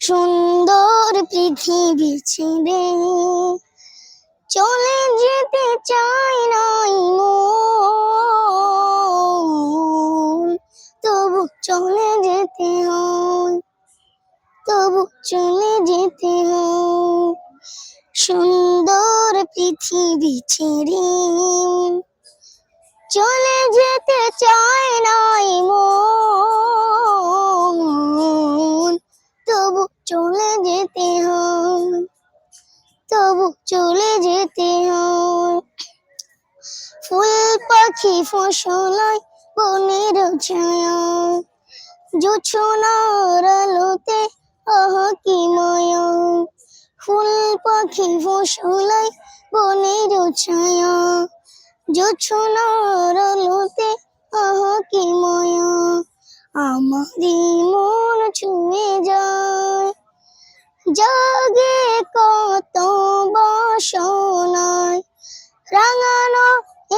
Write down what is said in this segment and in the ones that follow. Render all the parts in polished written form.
সুন্দর পৃথিবী ছেড়ে চলে যেতে চাই নাই মন, তবু চলে যেতে হয়, তবু চলে যেতে হয়। সুন্দর পৃথিবী ছেড়ে চলে যেতে চাই নাই মন, তবু চলে যেতে হয়, তবু চলে যেতে হয়। ফুল পাখি ফসলায় বনের ছায়া, জোছনার আলোতে আহা কি মায়া। ফুল পাখি ফসলায় বনের ছায়া, জোছনার আলোতে আহা কি মায়া। আমারই মন ছুঁয়ে যায়, জাগে কত বাসনায়। রাঙানো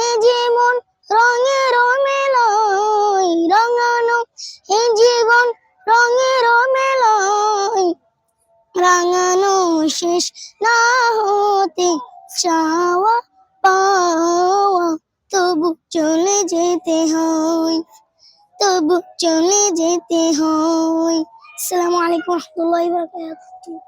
এ জীবন রঙের মেলায়, রাঙানো এ জীবন রঙের মেলায়। রাঙানো শেষ না হতে চাওয়া পাওয়া, তবু চলে যেতে হয়, তবু চলে যেতে হয়। আসসালামু আলাইকুম ওয়া রাহমাতুল্লাহি ওয়া বারাকাতুহু।